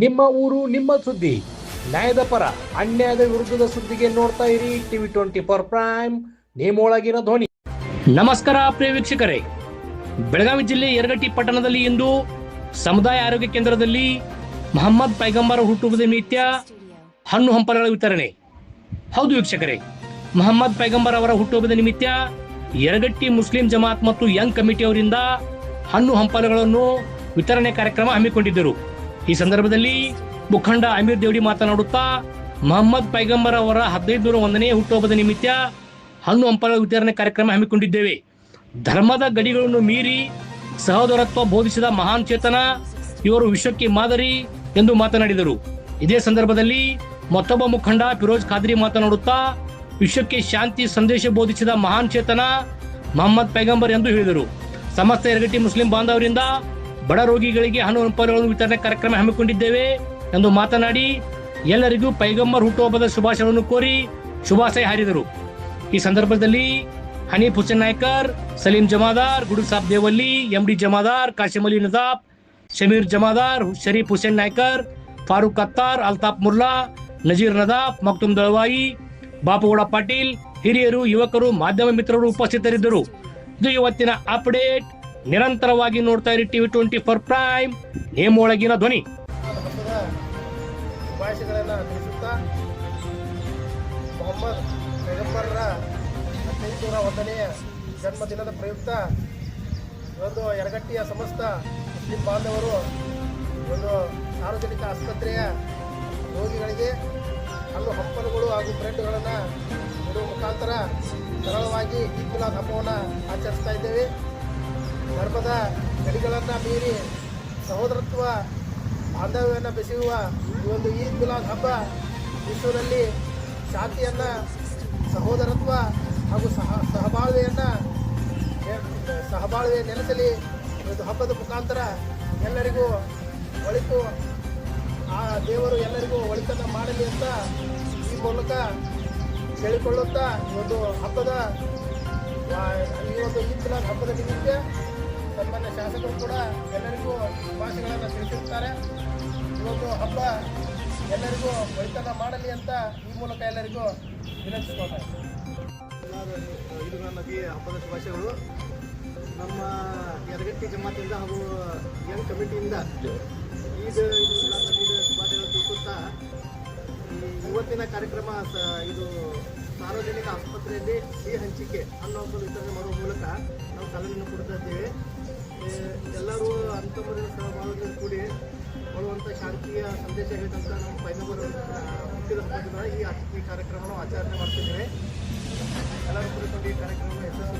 ನಿಮ್ಮ ಊರು ನಿಮ್ಮ ಸುದ್ದಿ, ನ್ಯಾಯದ ಪರ ಅನ್ಯಾಯದ ವಿರುದ್ಧದ ಸುದ್ದಿಗೆ ನೋಡ್ತಾ ಇರಿ ಟಿವಿ 24 ಪ್ರೈಮ್, ನೇಮೊಳಗಿನ ಧ್ವನಿ. ನಮಸ್ಕಾರ ಪ್ರಿಯ ವೀಕ್ಷಕರೇ, ಬೆಳಗಾವಿ ಜಿಲ್ಲೆ ಯರಗಟ್ಟಿ ಪಟ್ಟಣದಲ್ಲಿ ಇಂದು ಸಮುದಾಯ ಆರೋಗ್ಯ ಕೇಂದ್ರದಲ್ಲಿ ಮೊಹಮ್ಮದ್ ಪೈಗಂಬರ್ ಹುಟ್ಟುಹಬ್ಬದ ನಿಮಿತ್ತ ಹಣ್ಣು ಹಂಪಲುಗಳ ವಿತರಣೆ. ಹೌದು ವೀಕ್ಷಕರೇ, ಮೊಹಮ್ಮದ್ ಪೈಗಂಬರ್ ಅವರ ಹುಟ್ಟುಹಬ್ಬದ ನಿಮಿತ್ತ ಯರಗಟ್ಟಿ ಮುಸ್ಲಿಂ ಜಮಾತ್ ಮತ್ತು ಯಂಗ್ ಕಮಿಟಿ ಅವರಿಂದ ಹಣ್ಣು ಹಂಪಲುಗಳನ್ನು ವಿತರಣೆ ಕಾರ್ಯಕ್ರಮ ಹಮ್ಮಿಕೊಂಡಿದ್ದರು. ಈ ಸಂದರ್ಭದಲ್ಲಿ ಮುಖಂಡ ಅಮೀರ್ ದೇವಡಿ ಮಾತನಾಡುತ್ತಾ, ಮೊಹಮ್ಮದ್ ಪೈಗಂಬರ್ ಅವರ 1501ನೇ ಹುಟ್ಟುಹಬ್ಬದ ನಿಮಿತ್ತ ಹಣ್ಣು ಹಂಪಲುಗಳ ವಿತರಣೆ ಕಾರ್ಯಕ್ರಮ ಹಮ್ಮಿಕೊಂಡಿದ್ದೇವೆ. ಧರ್ಮದ ಗಡಿಗಳನ್ನು ಮೀರಿ ಸಹೋದರತ್ವ ಬೋಧಿಸಿದ ಮಹಾನ್ ಚೇತನ ಇವರು ವಿಶ್ವಕ್ಕೆ ಮಾದರಿ ಎಂದು ಮಾತನಾಡಿದರು. ಇದೇ ಸಂದರ್ಭದಲ್ಲಿ ಮತ್ತೊಬ್ಬ ಮುಖಂಡ ಫಿರೋಜ್ ಖಾದ್ರಿ ಮಾತನಾಡುತ್ತಾ, ವಿಶ್ವಕ್ಕೆ ಶಾಂತಿ ಸಂದೇಶ ಬೋಧಿಸಿದ ಮಹಾನ್ ಚೇತನ ಮೊಹಮ್ಮದ್ ಪೈಗಂಬರ್ ಎಂದು ಹೇಳಿದರು. ಸಮಸ್ತ ಯರಗಟ್ಟಿ ಮುಸ್ಲಿಂ ಬಾಂಧವರಿಂದ ಬಡ ರೋಗಿಗಳಿಗೆ ಹಣ್ಣು ಹಂಪಲುಗಳನ್ನು ವಿತರಣೆ ಕಾರ್ಯಕ್ರಮ ಹಮ್ಮಿಕೊಂಡಿದ್ದೇವೆ ಎಂದು ಮಾತನಾಡಿ ಎಲ್ಲರಿಗೂ ಪೈಗಂಬರ್ ಹುಟ್ಟುಹಬ್ಬದ ಶುಭಾಶಯಗಳನ್ನು ಕೋರಿ ಶುಭಾಶಯ ಹಾರಿದರು. ಈ ಸಂದರ್ಭದಲ್ಲಿ ಹನೀಫ್ ಹುಸೇನ್ ನಾಯ್ಕರ್, ಸಲೀಂ ಜಮಾದಾರ್, ಗುಡು ಸಾಬ್ ದೇವಲ್ಲಿ, ಎಂಡಿ ಜಮಾದಾರ್, ಕಾಶಿಮ್ ಅಲಿ ನದಾಬ್, ಶಮೀರ್ ಜಮಾದಾರ್, ಶರೀಫ್ ಹುಸೇನ್ ನಾಯ್ಕರ್, ಫಾರೂಕ್ ಅತ್ತಾರ್, ಅಲ್ತಾಫ್ ಮುಲ್ಲಾ, ನಜೀರ್ ನದಾಬ್, ಮಕ್ತುಮ್ ದಳವಾಯಿ, ಬಾಪುಗೌಡ ಪಾಟೀಲ್, ಹಿರಿಯರು, ಯುವಕರು, ಮಾಧ್ಯಮ ಮಿತ್ರರು ಉಪಸ್ಥಿತರಿದ್ದರು. ಇದು ಇವತ್ತಿನ ಅಪ್ಡೇಟ್. ನಿರಂತರವಾಗಿ ನೋಡ್ತಾ ಇರಿ ಟಿವಿ 24 ಪ್ರೈಮ್, ನೇಮೊಳಗಿನ ಧ್ವನಿ. ಶುಭಾಶಯಗಳನ್ನು ತಿಳಿಸುತ್ತಾ ಮೊಹಮ್ಮದ್ ಪೈಗಂಬರ್ರ 1501ನೇ ಜನ್ಮದಿನದ ಪ್ರಯುಕ್ತ ಒಂದು ಯರಗಟ್ಟಿಯ ಸಮಸ್ತ ಮುಸ್ಲಿಂ ಬಾಂಧವರು ಒಂದು ಸಾರ್ವಜನಿಕ ಆಸ್ಪತ್ರೆಯ ರೋಗಿಗಳಿಗೆ ಹಣ್ಣು ಹಂಪಲುಗಳು ಹಾಗೂ ಬ್ರೆಡ್ಗಳನ್ನು ನೀಡುವ ಮುಖಾಂತರ ಸರಳವಾಗಿ ಈದ್ ಮಿಲಾದ್ ಹಬ್ಬವನ್ನು ಆಚರಿಸ್ತಾ ಇದ್ದೇವೆ. ಧರ್ಮದ ಗಡಿಗಳನ್ನು ಮೀರಿ ಸಹೋದರತ್ವ ಬಾಂಧವ್ಯವನ್ನು ಬೆಸೆಯುವ ಈ ಒಂದು ಈದ್ ಮಿಲಾದ್ ಹಬ್ಬ ವಿಶ್ವದಲ್ಲಿ ಶಾಂತಿಯನ್ನು, ಸಹೋದರತ್ವ ಹಾಗೂ ಸಹಬಾಳ್ವೆ ನೆಲೆಸಲಿ. ಒಂದು ಹಬ್ಬದ ಮುಖಾಂತರ ಎಲ್ಲರಿಗೂ ಒಳಿತು, ಆ ದೇವರು ಎಲ್ಲರಿಗೂ ಒಳಿತನ್ನು ಮಾಡಲಿ ಅಂತ ಈ ಮೂಲಕ ಹೇಳಿಕೊಳ್ಳುತ್ತಾ ಈ ಒಂದು ಹಬ್ಬದ ಈದ್ ಮಿಲಾದ್ ಹಬ್ಬದ ನಿಮಿತ್ತ ಸನ್ಮಾನ್ಯ ಶಾಸಕರು ಕೂಡ ಎಲ್ಲರಿಗೂ ಶುಭಾಶಯಗಳನ್ನು ತಿಳಿಸಿರುತ್ತಾರೆ. ಇವತ್ತು ಹಬ್ಬ ಎಲ್ಲರಿಗೂ ಒಳಿತನ್ನು ಮಾಡಲಿ ಅಂತ ಈ ಮೂಲಕ ಎಲ್ಲರಿಗೂ ವಿನಂತಿಸ್ಕೊಳ್ತಾರೆ. ಈದ್ ನದಿ ಹಬ್ಬದ ಶುಭಾಶಯಗಳು. ನಮ್ಮ ಯರಗಟ್ಟಿ ಜಮಾತಿಂದ ಹಾಗೂ ಯಂಗ್ ಕಮಿಟಿಯಿಂದ ಈದ್ ನದಿಯ ಶುಭಾಶಯಗಳು ತಿಳಿಸುತ್ತಾ, ಇವತ್ತಿನ ಕಾರ್ಯಕ್ರಮ ಇದು ಸಾರ್ವಜನಿಕ ಆಸ್ಪತ್ರೆಯಲ್ಲಿ ಸಿಹಿ ಹಂಚಿಕೆ ಹಣ್ಣು ಹಂಪಲು ವಿತರಣೆ ಮಾಡುವ ಮೂಲಕ ನಾವು ಚಾಲನೆಯನ್ನು ಕೊಡ್ತಾ ಇದ್ದೇವೆ. ಎಲ್ಲರೂ ಅಂತಮರಿನ ಸಹಭಾಗಿಗಳು ಕೂಡಿ ಕೊಡುವಂಥ ಶಾಂತಿಯ ಸಂದೇಶ ಹೇಳಿದಂಥ ನಮ್ಮ ಪೈಗಂಬರ್ ಹುಟ್ಟಿದ ಹಬ್ಬದ ಈ ಕಾರ್ಯಕ್ರಮವನ್ನು ಆಚರಣೆ ಮಾಡ್ತಿದ್ದೇವೆ. ಎಲ್ಲರೂ ಕುರಿತಂತೆ ಈ ಕಾರ್ಯಕ್ರಮವನ್ನು ಯಶಸ್ವಿ